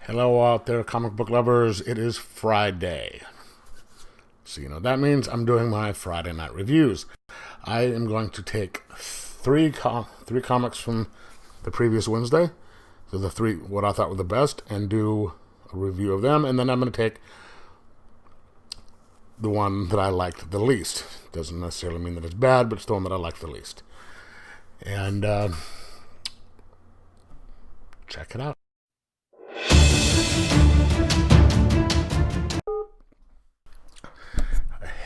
Hello out there, comic book lovers. It is Friday. So you know what that means. I'm doing my Friday night reviews. I am going to take three comics from the previous Wednesday, so the three what I thought were the best, and do a review of them. And then I'm going to take the one that I liked the least. Doesn't necessarily mean that it's bad, but it's the one that I liked the least. And check it out.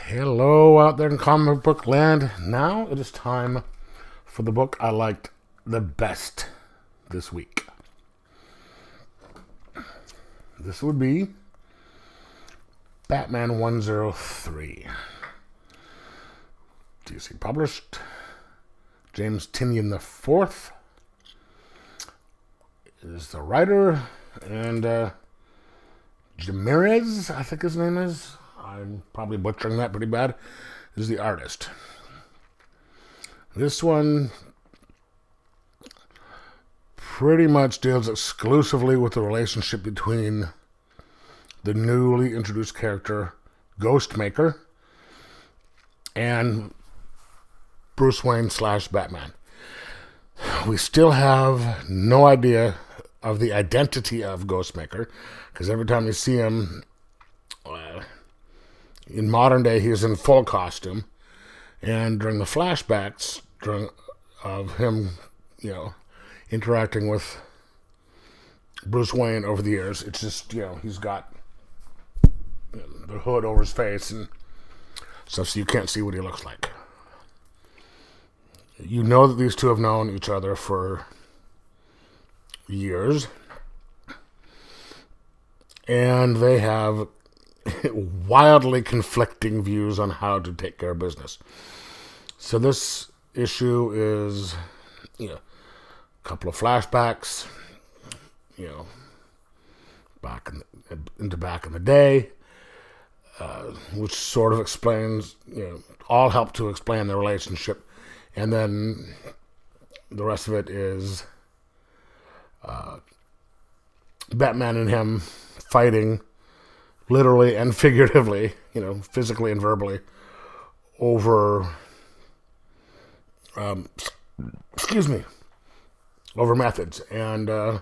Hello out there in comic book land. Now it is time for the book I liked the best this week. This would be Batman 103. DC published. James Tynion IV is the writer, and Jimenez, I think his name is. I'm probably butchering that pretty bad, is the artist. This one pretty much deals exclusively with the relationship between the newly introduced character Ghostmaker and Bruce Wayne / Batman. We still have no idea of the identity of Ghostmaker, because every time you see him, in modern day, he is in full costume, and during the flashbacks of him, interacting with Bruce Wayne over the years, it's just, he's got the hood over his face and stuff, so you can't see what he looks like. You know that these two have known each other for years, and they have wildly conflicting views on how to take care of business. So this issue is, a couple of flashbacks, back in the day, which sort of explains, all help to explain their relationship, and then the rest of it is Batman and him fighting, literally and figuratively, physically and verbally, over, over methods. And it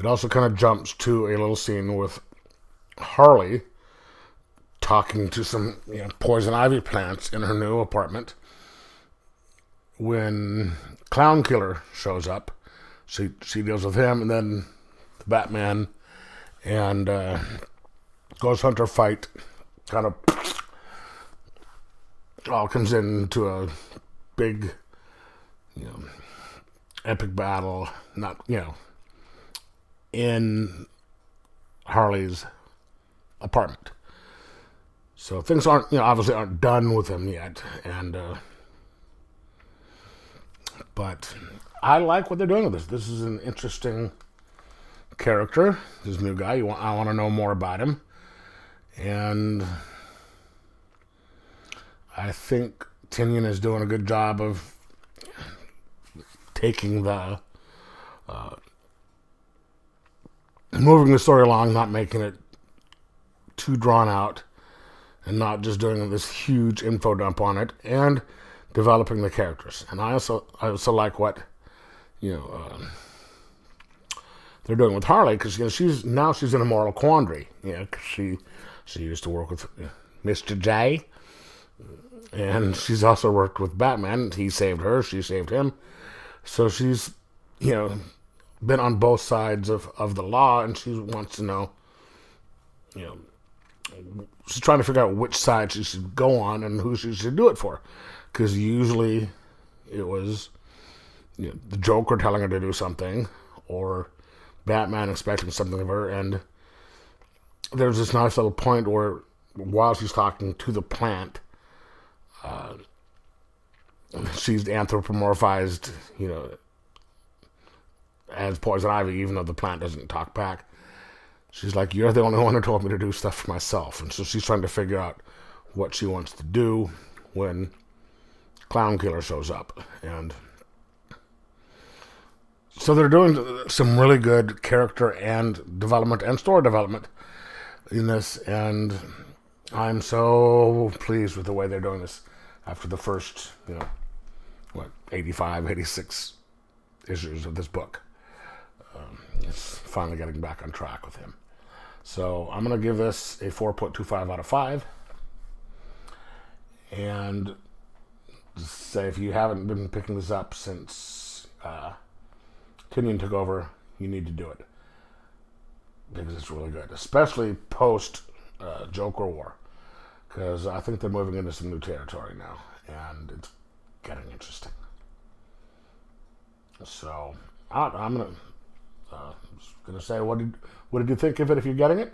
also kind of jumps to a little scene with Harley talking to some poison ivy plants in her new apartment when Clown Killer shows up. She deals with him, and then the Batman and Ghost Hunter fight kind of all comes into a big, epic battle, not, in Harley's apartment. So things obviously aren't done with him yet, and but I like what they're doing with this. This is an interesting character, this new guy. I want to know more about him, and I think Tynion is doing a good job of taking the moving the story along, not making it too drawn out, and not just doing this huge info dump on it, and developing the characters. And I also like what they're doing with Harley, because she's in a moral quandary. Cause she used to work with Mr. J, and she's also worked with Batman. He saved her, she saved him. So she's been on both sides of the law, and she wants to know. She's trying to figure out which side she should go on and who she should do it for, because usually it was the Joker telling her to do something, or Batman expecting something of her. And there's this nice little point where, while she's talking to the plant, she's anthropomorphized, as Poison Ivy, even though the plant doesn't talk back. She's like, you're the only one who told me to do stuff for myself. And so she's trying to figure out what she wants to do when Clown Killer shows up. And So they're doing some really good character and development and story development in this, and I'm so pleased with the way they're doing this after the first, 85, 86 issues of this book. It's finally getting back on track with him. So I'm going to give this a 4.25 out of 5. And say if you haven't been picking this up since Tynion took over, you need to do it. Because it's really good. Especially post Joker War. Because I think they're moving into some new territory now. And it's getting interesting. So I'm gonna say, what did you think of it if you're getting it?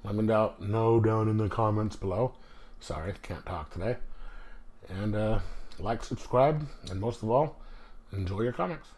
Let me know down in the comments below. Sorry, can't talk today. And like, subscribe, and most of all, enjoy your comics.